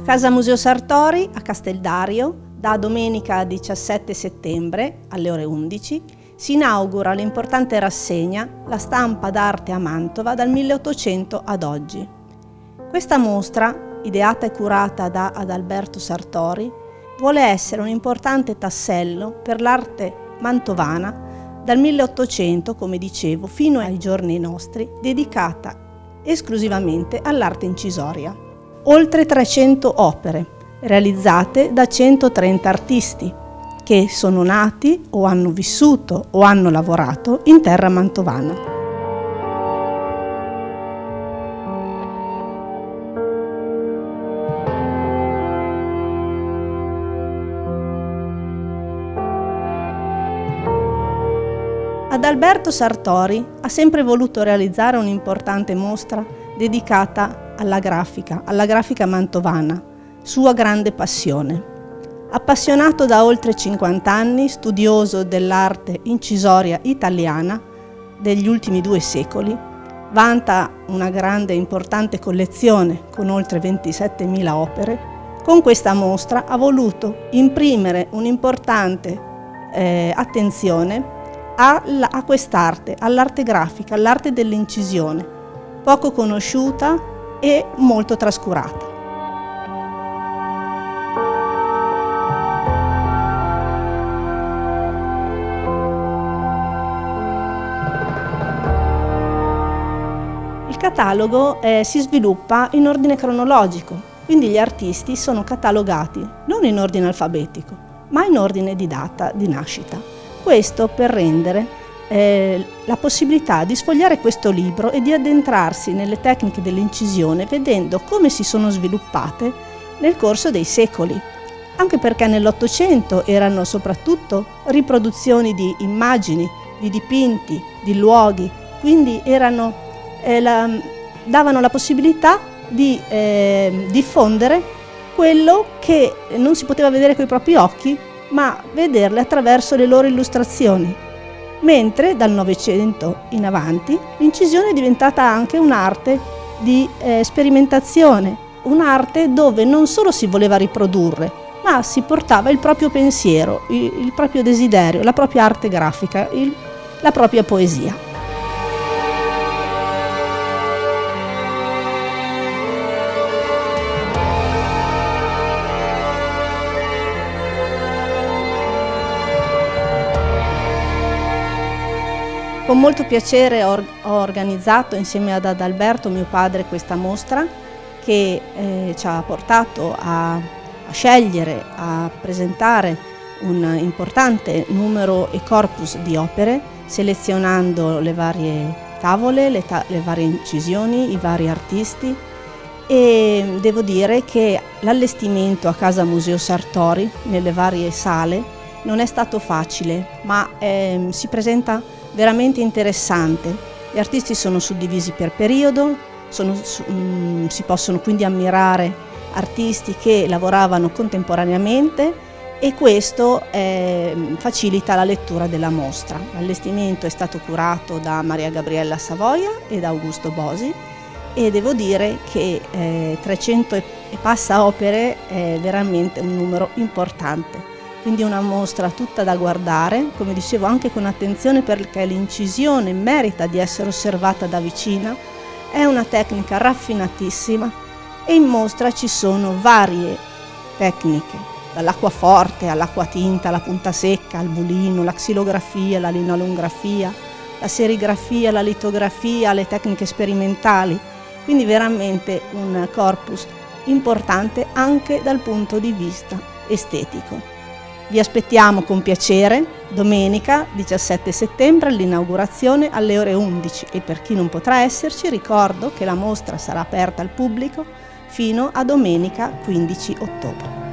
Casa Museo Sartori a Casteldario, da domenica 17 settembre alle ore 11, si inaugura l'importante rassegna La stampa d'arte a Mantova dal 1800 ad oggi. Questa mostra, ideata e curata da Adalberto Sartori, vuole essere un importante tassello per l'arte mantovana dal 1800, come dicevo, fino ai giorni nostri, dedicata esclusivamente all'arte incisoria. Oltre 300 opere, realizzate da 130 artisti, che sono nati o hanno vissuto o hanno lavorato in terra mantovana. Adalberto Sartori ha sempre voluto realizzare un'importante mostra dedicata alla grafica mantovana, sua grande passione. Appassionato da oltre 50 anni, studioso dell'arte incisoria italiana degli ultimi 2 secoli, vanta una grande e importante collezione con oltre 27.000 opere. Con questa mostra ha voluto imprimere un'importante attenzione a quest'arte, all'arte grafica, all'arte dell'incisione, poco conosciuta e molto trascurata. Il catalogo si sviluppa in ordine cronologico, quindi gli artisti sono catalogati non in ordine alfabetico, ma in ordine di data di nascita. Questo per rendere la possibilità di sfogliare questo libro e di addentrarsi nelle tecniche dell'incisione, vedendo come si sono sviluppate nel corso dei secoli. Anche perché nell'Ottocento erano soprattutto riproduzioni di immagini, di dipinti, di luoghi, quindi davano la possibilità di diffondere quello che non si poteva vedere coi propri occhi, ma vederle attraverso le loro illustrazioni. Mentre dal Novecento in avanti l'incisione è diventata anche un'arte di sperimentazione, un'arte dove non solo si voleva riprodurre, ma si portava il proprio pensiero, il proprio desiderio, la propria arte grafica, la propria poesia. Con molto piacere ho organizzato insieme ad Adalberto, mio padre, questa mostra che ci ha portato a scegliere, a presentare un importante numero e corpus di opere, selezionando le varie tavole, le varie incisioni, i vari artisti, e devo dire che l'allestimento a Casa Museo Sartori nelle varie sale non è stato facile, ma si presenta veramente interessante. Gli artisti sono suddivisi per periodo, si possono quindi ammirare artisti che lavoravano contemporaneamente e questo facilita la lettura della mostra. L'allestimento è stato curato da Maria Gabriella Savoia e da Augusto Bosi e devo dire che 300 e passa opere è veramente un numero importante. Quindi una mostra tutta da guardare, come dicevo anche con attenzione perché l'incisione merita di essere osservata da vicino, è una tecnica raffinatissima e in mostra ci sono varie tecniche, dall'acquaforte all'acqua tinta, alla punta secca, al bulino, la xilografia, la linolografia, la serigrafia, la litografia, le tecniche sperimentali, quindi veramente un corpus importante anche dal punto di vista estetico. Vi aspettiamo con piacere domenica 17 settembre all'inaugurazione alle ore 11 e per chi non potrà esserci ricordo che la mostra sarà aperta al pubblico fino a domenica 15 ottobre.